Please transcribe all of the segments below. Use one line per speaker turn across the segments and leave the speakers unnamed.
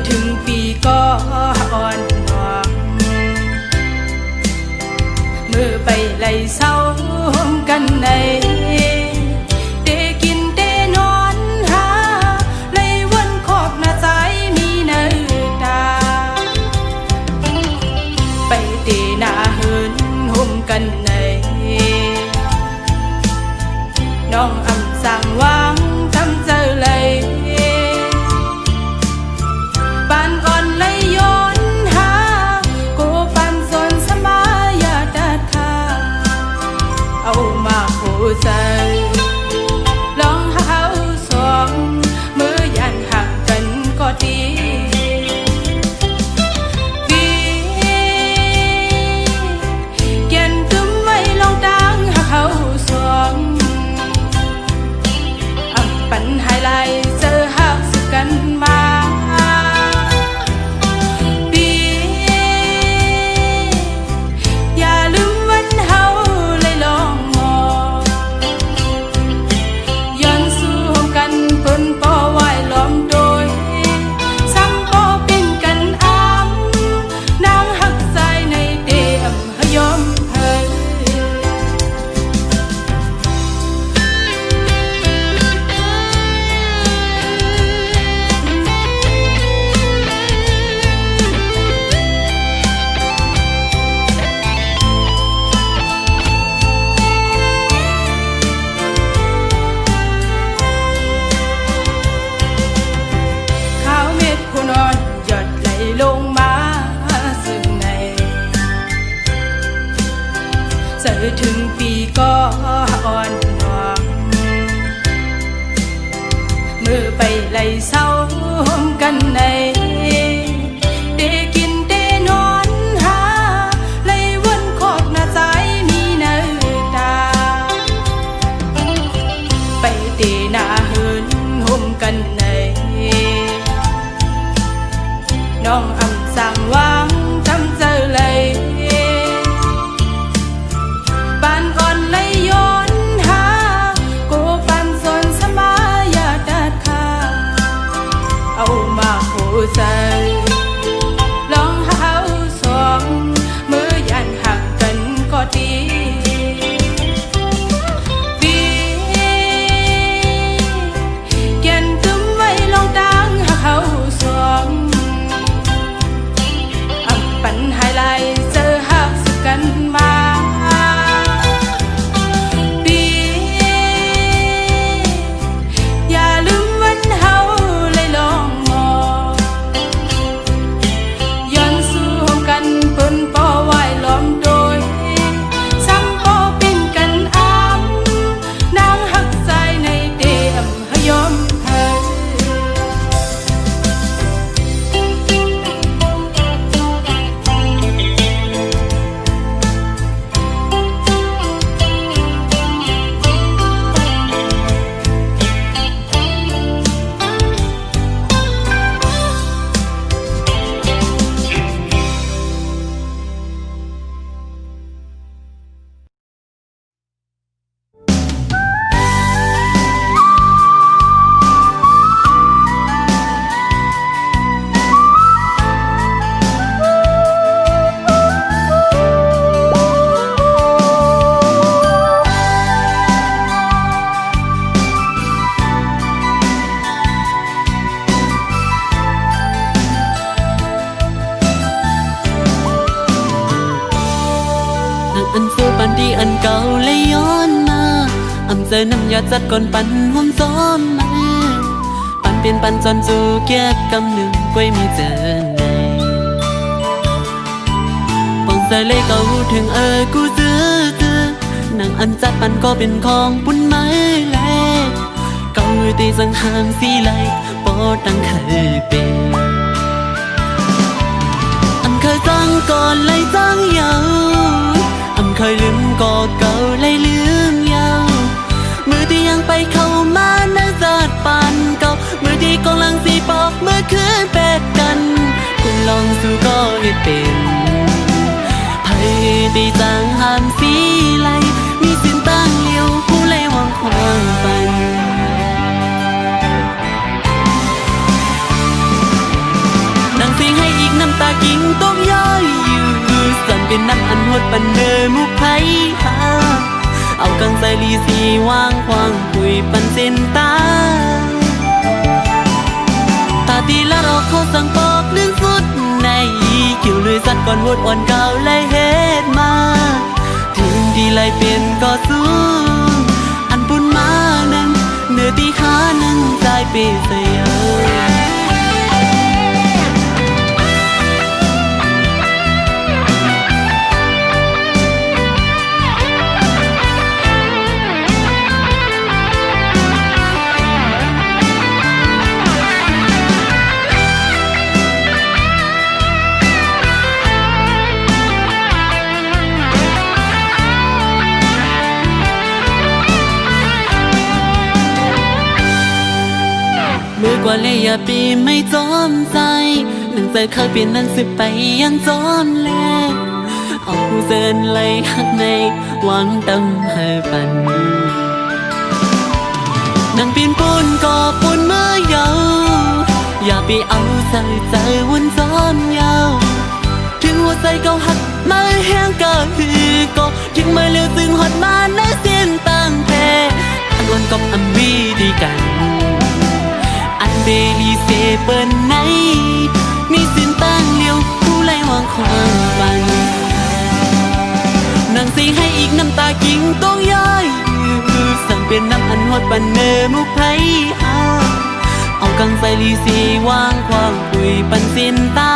ถึงปีก็อ่อนหวงมือไปไล่เศร้ากันในเดกินเดนอนหาไล่วนขอบหน้าใจมีเนื้อตาไปเตหน้าเหินห่มกันในน้องอำสั่งวางทำเจอเลยปานอ่อนเลยย้อนหาโกปันสนสมายาดัดขาเอามาโหใจลองหาสองมือยันห่างกันก็ดีเกียนตุ้มไม่ลองดังหาเขาสองปัญหาลายเจอหักสุกันมาปีอย่าลืมวันเฮาเลยลองมองย้อนสู้กันเพิ่นป่อไหวล้อมโดยซ้ำป่อเป็นกันอ้ำนางหักใจในเดียมหยอมเธอหยดไหลลงมาซึ่งในเจอถึงปีก็อ่อนหวงมือไปไล่เศร้ากันในเดกินเดนอนหาไล่วนขอบหน้าใจมีเนื้อตาไปเตหน้าเหินห่มกันในน้องอำสั่งวางทำเจอเลยปานอ่อนเลยย้อนหาโกปันสนสมายาดัดขาเอามาโหใจลองหาสองมือยันห่างกันก็ดีเกียนตุ้มไว้ลองดังหาเขาสองปัญหาลายเจอหักสุกันมาปีอย่าลืมวันเฮาเลยลองมองย้อนสู้กันเพิ่นป่อไหวล้อมโดยซ้ำป่อเป็นกันอ้ำนางหักใจในเดียมหยอมเธอ
อันฟูปันดีอันเก่าเลยย้อนมาอำเจอน้ำยาจัดก่อนปันห่มซ้อมมาปันเปลี่ยนปันจนจูแก้กำหนึ่งก้วยมีเจอในปองเสยเลยก็หูถึงกูเจอนางอันจัดปันก็เป็นของปุ่นไม้แลเก่าตีสังหามสีไหลปอดังเคยเป็นอันเคยจังก่อนเลยจังยาวเคยลืมก็เก่าเลยลืมยาวมือที่ยังไปเข้ามาในจัดปันเก่ามือที่กำลังสีปอกเมื่อคืนเป็ดกันคุณลองสู้ก็ให้เป็นไผ่ดีจังหามสีไหลมีสินตั้งเลี้ยวผู้เลยวังความปัน
เ
กิ่งตกย้อยอยู่สันเป็นน้ำอันหดปันเนอมุกไผหาเอากังใส่ลีสีวางควางคุยปันเส้นตาตาตีละรอเขาสั่งปอกลื่นสุดในคิวเลยสัตว์ก่อนวดอ่อนเก่าเลยเฮ็ดมาถึงดีเลยเป็นก็สู้อันปุ่นมานั้นเนื้อตีหานั้นใจเปเสียมือกว่าเลยอย่าปีไม่จอมใจหนึ่งใจเคยเปลี่ยนนั้นสิไปยังจอมแลเอาผู้เสินไหลหักในหวังตำให้ปันนั่งปีนปูนก่อปูนเมื่อเยาอย่าไปเอาใส่ใจวนจอมยาวถึงหัวใจเก่าหักมาแห้งก็คือก็ถึงมาเลี้ยวซึ่งหดมาในเส้นต่างแพ้อันวันกับอันวีดีกันเบลีเซเปิ้นไหนมีสินตั้งเลี้ยวผู้ไล่วางความฝันนั่งสิให้อีกน้ำตากิ่งต้องย้อยสั่งเป็นน้ำอันหดปันเนอมุกไผหาเอากังใส่ลีสีวางความคุยปันสินตา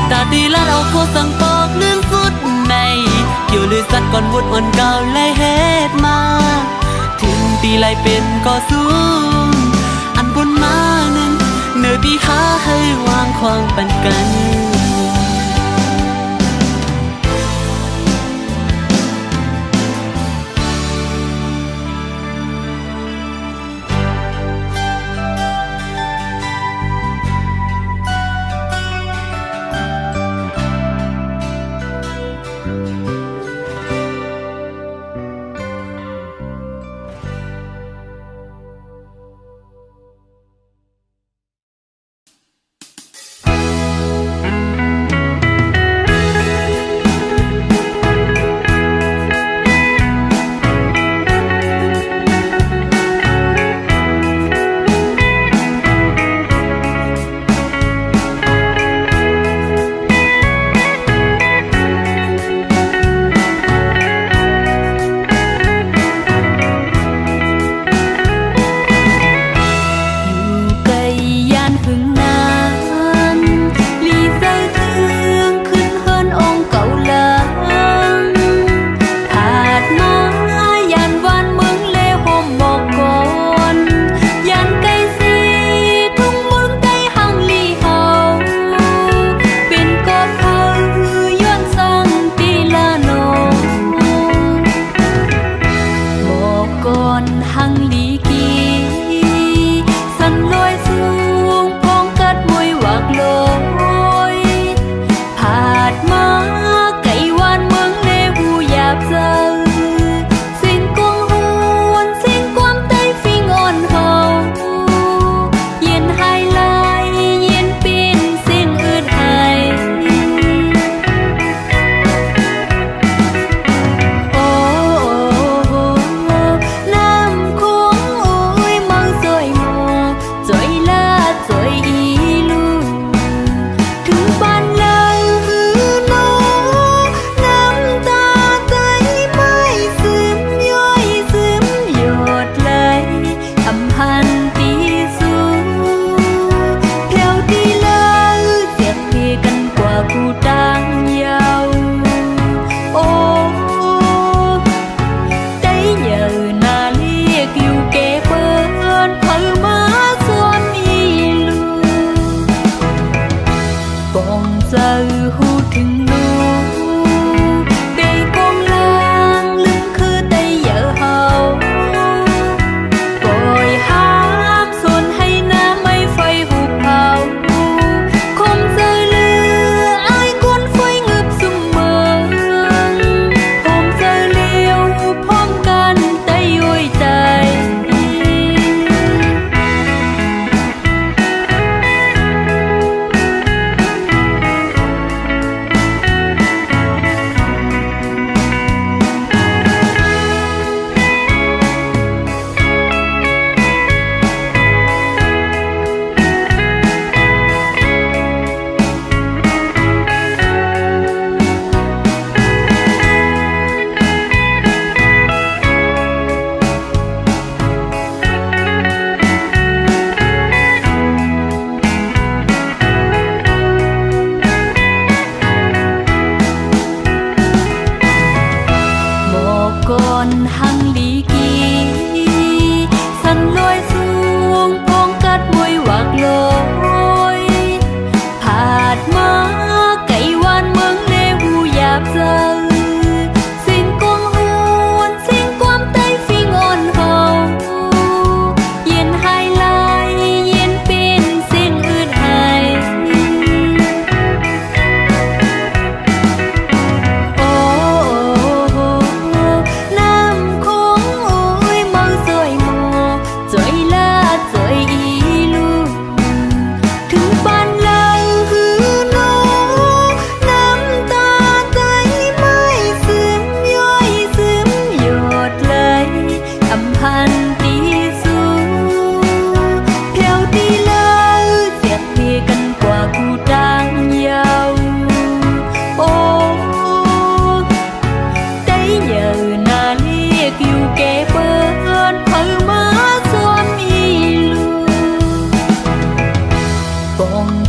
ตาตีละเอาโคสั่งปอกเรื่องสุดในเกี่ยวเลยสัตว์ก่อนวดอ่อนเก่าเลยเฮ็ดมาถึงตีไล่เป็นก็สู้อันบนมานั้นเนื้อที่หาให้วางควางปันกัน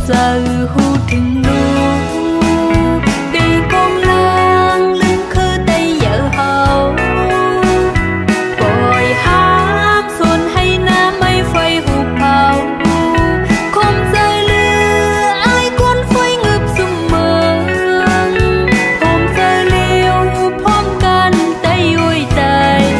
giờ hú thình lu đi con lang lưng khư tay vợ hầu bồi hát xuân hay na mây phơi hụt hầu không rơi lưa ai con phơi ngập sum mơ hôm rơi liêu phom can tay ui tay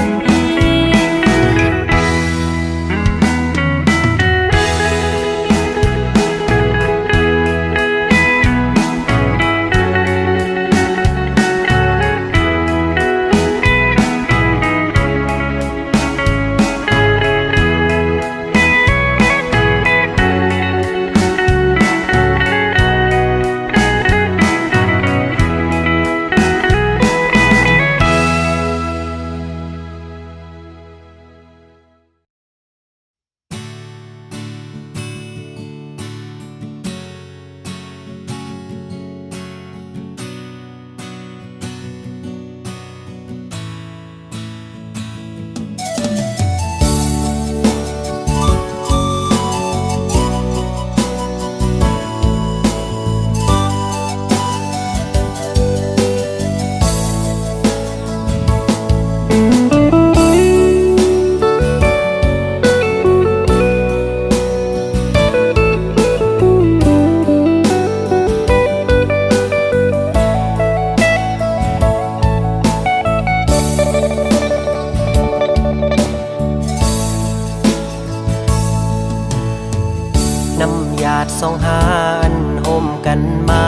น้ำหยาดสองหานโฮมกันมา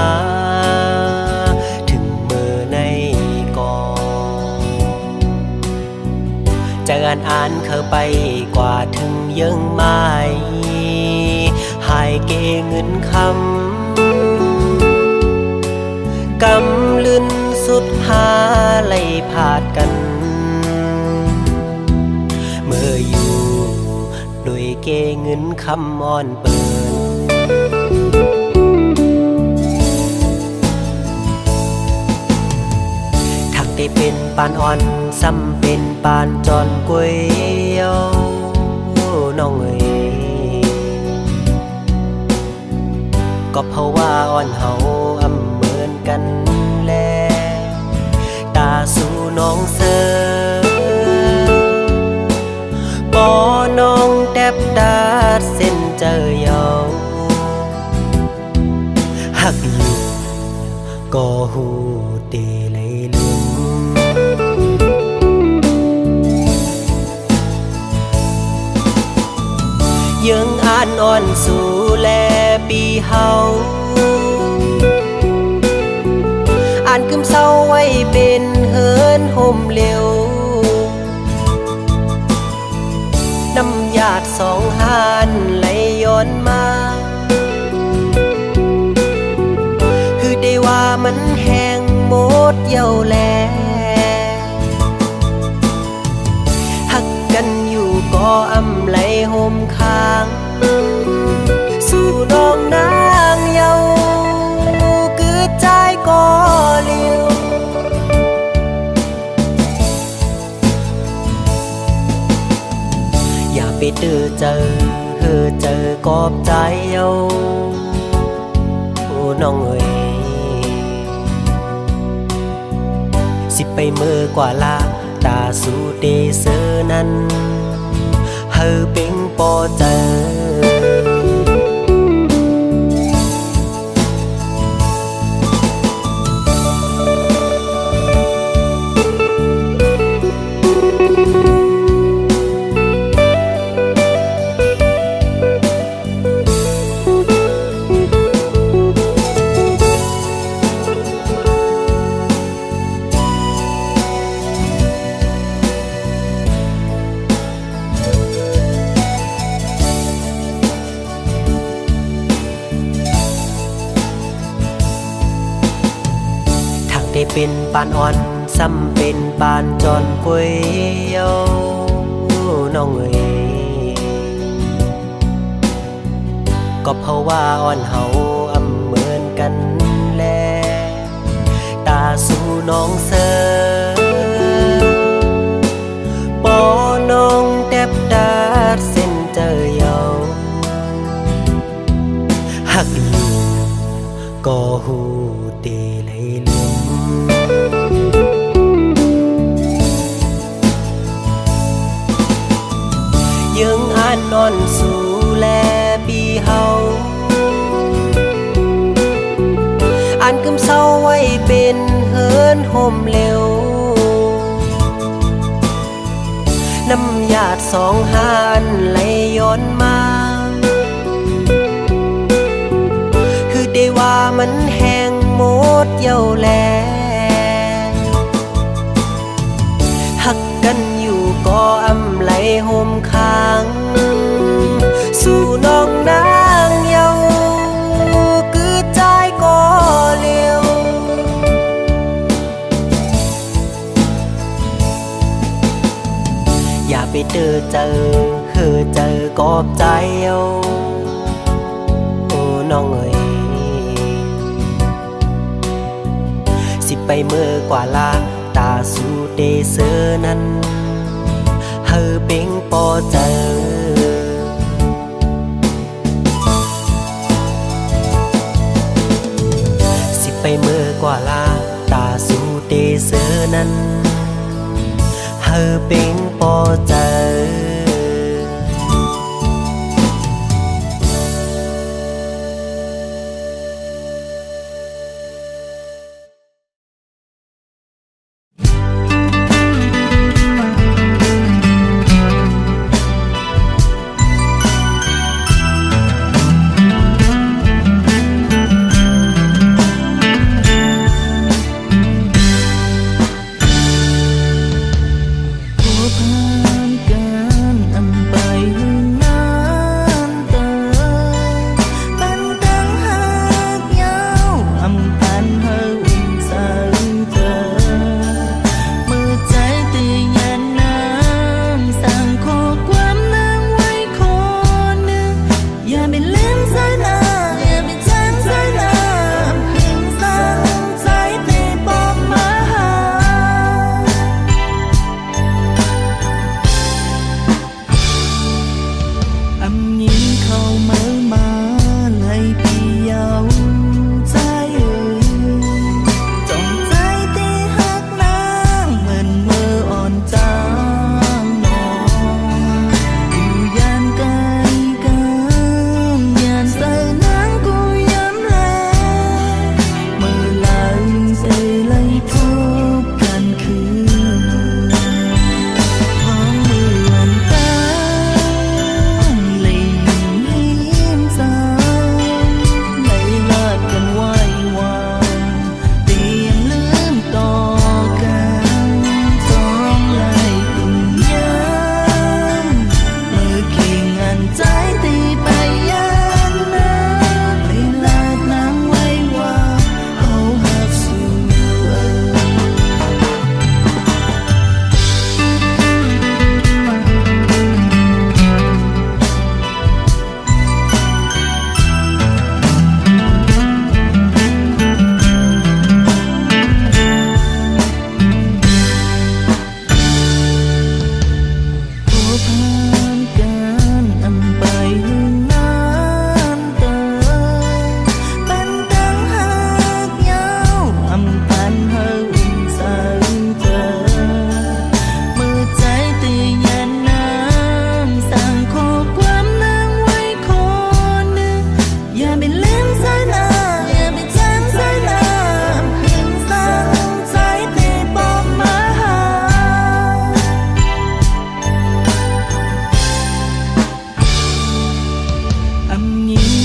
ถึงมือในก่อนจะอ่านเข้าไปกว่าถึงยังไม่หายเกเงินคำกำลืนสุดหาไล่ผาดกันเมื่ออยู่ด้วยเกเงินคำอ่อนเปิดถักได้เป็นปานอ่อนซ้ำเป็นปานจอนกวยเย้าน้องเอ๋ยก็เพราะว่าอ่อนเฮาอำเหมือนกันแลตาสู่น้องเสือปอน้องแทบดาดเส้นเจอยาวหักอยู่ก็หูเตเลยลืมยังอ่านอ่อนสู่แลปีเฮาอ่านกึมเศร้าไว้เป็นเฮินห่มเร็วน้ำหยาดสองหานไหลย้อนมาคือได้ว่ามันแห้งหมดเย้าแลหักกันอยู่ก็อำไหลห่มค้างสู่น้องนางเยาคือใจก็เลี้ยวอย่าไปตื้อเจอเจอกอบใจเอาโอ้น้องเอ๋ยสิไปเมื่อกว่าลาตาสู่เตเซอนั้นเฮอเป็งปอเจอได้เป็นปานอ่อนซ้ำเป็นปานจอนกวยเย้าน้องเอ๋ยก็เพราะว่าอ่อนเฮาอำเหมือนกันแลตาสู่น้องเสือปอน้องแทบดาดเส้นเจอยาวหักอยู่ ก็หูเตเลยลืมยังอ่านนอนสู่แลปีเฮาอ่านกำเศร้าไว้เป็นเฮินห่มเร็วน้ำหยาดสองหานไหลย้อนมาคือได้ว่ามันแห้งหมดเย้าแลหักกันอยู่ก็อำไหลห่มค้างสู่น้องนางเยาคือใจก็เลี้ยวอย่าไปเจอเจอกอบใจเอาโอ้น้องเอ๋ยสิไปเมื่อกว่าลาตาสู่เดเซอร์นั้นเฮอเป่งปอเจอสิไปเมื่อกว่าลาตาสู่เดเซอร์นั้นเฮอเป่งปอเจอ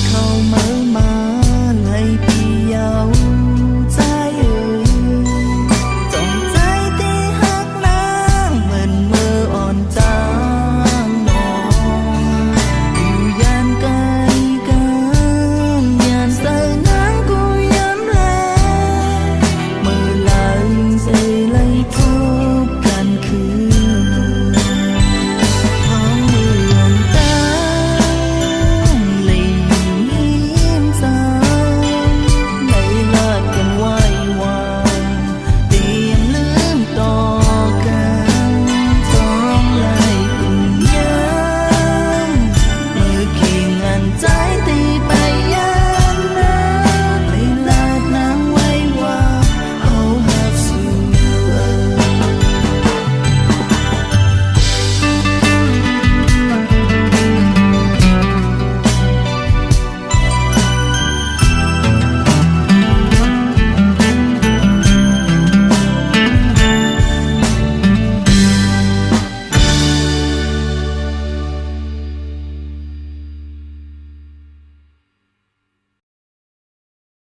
เข้ามาในปีเยาว์